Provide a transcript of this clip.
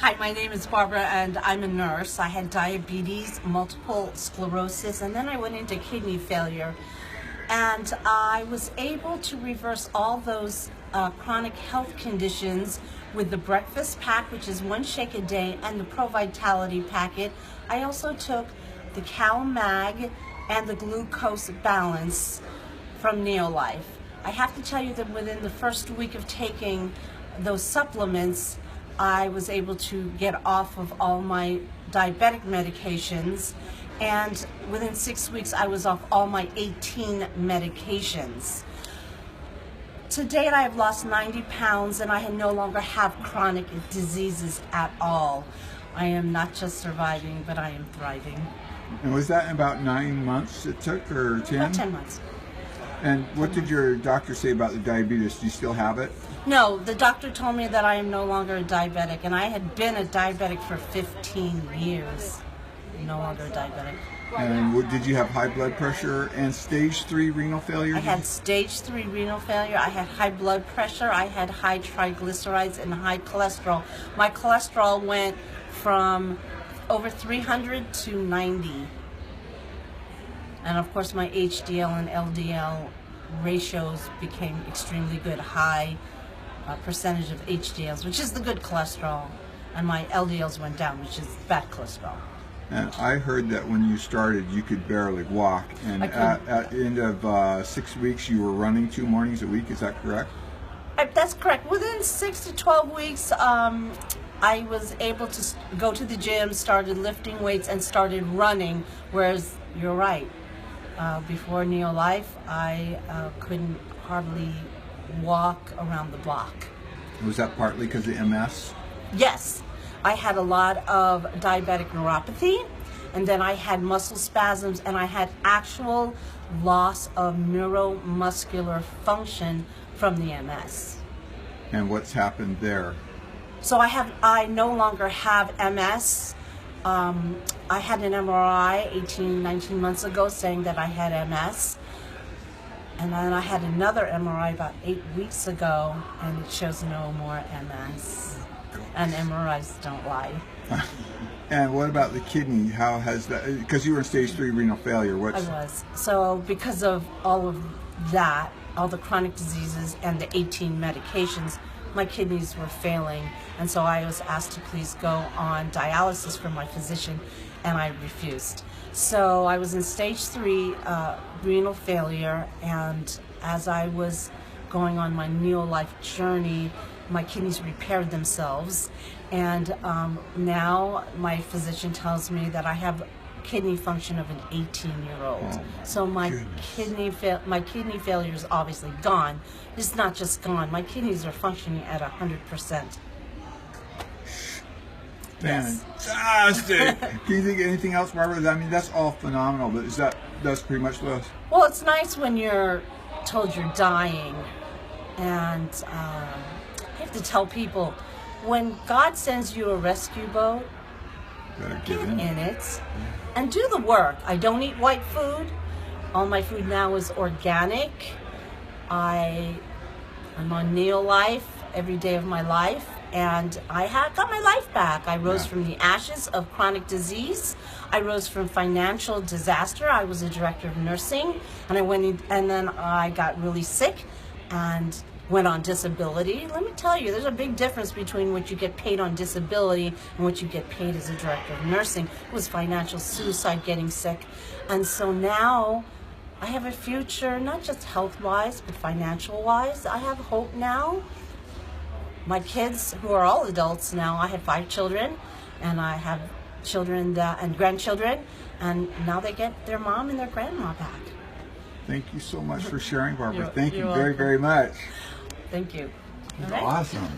Hi, my name is Barbara and I'm a nurse. I had diabetes, multiple sclerosis, and then I went into kidney failure. And I was able to reverse all those chronic health conditions with the breakfast pack, which is 1 shake a day, and the Pro Vitality packet. I also took the CalMag and the Glucose Balance from Neolife. I have to tell you that within the first week of taking those supplements, I was able to get off of all my diabetic medications, and within 6 weeks I was off all my 18 medications. To date I have lost 90 pounds and I no longer have chronic diseases at all. I am not just surviving, but I am thriving. And was that in about 9 months it took, or 10? About 10 months. And what did your doctor say about the diabetes? Do you still have it? No, the doctor told me that I am no longer a diabetic, and I had been a diabetic for 15 years. No longer a diabetic. And did you have high blood pressure and stage 3 renal failure? I had stage 3 renal failure. I had high blood pressure. I had high triglycerides and high cholesterol. My cholesterol went from over 300 to 90. And of course my HDL and LDL ratios became extremely good. High percentage of HDLs, which is the good cholesterol, and my LDLs went down, which is bad cholesterol. And I heard that when you started, you could barely walk, and at the end of 6 weeks, you were running 2 mornings a week. Is that correct? That's correct. Within 6 to 12 weeks, I was able to go to the gym, started lifting weights, and started running, whereas you're right. Before Neolife, I couldn't hardly walk around the block. Was that partly because of MS? Yes. I had a lot of diabetic neuropathy, and then I had muscle spasms, and I had actual loss of neuromuscular function from the MS. And what's happened there? So I no longer have MS. I had an MRI 18, 19 months ago saying that I had MS. And then I had another MRI about 8 weeks ago, and it shows no more MS. And MRIs don't lie. And what about the kidney? How has that, because you were in stage 3 renal failure, I was. So because of all of that, all the chronic diseases and the 18 medications, my kidneys were failing. And so I was asked to please go on dialysis from my physician, and I refused. So I was in stage 3 renal failure, and as I was going on my Neolife journey, my kidneys repaired themselves, and now my physician tells me that I have kidney function of an 18-year-old. Oh, so my goodness. my kidney failure is obviously gone. It's not just gone. My kidneys are functioning at 100%. Fantastic. Can you think of anything else, Barbara? I mean, that's all phenomenal, but that's pretty much what? Well, it's nice when you're told you're dying, and I have to tell people, when God sends you a rescue boat, get in it and do the work. I don't eat white food. All my food now is organic. I'm on Neolife every day of my life, and I got my life back. I rose from the ashes of chronic disease. I rose from financial disaster. I was a director of nursing, and I went in, and then I got really sick and went on disability. Let me tell you, there's a big difference between what you get paid on disability and what you get paid as a director of nursing. It was financial suicide, getting sick. And so now I have a future, not just health-wise, but financial-wise. I have hope now. My kids, who are all adults now, I have 5 children, and I have children and grandchildren, and now they get their mom and their grandma back. Thank you so much for sharing, Barbara. You're Thank you very, welcome. very much. Thank you. Awesome.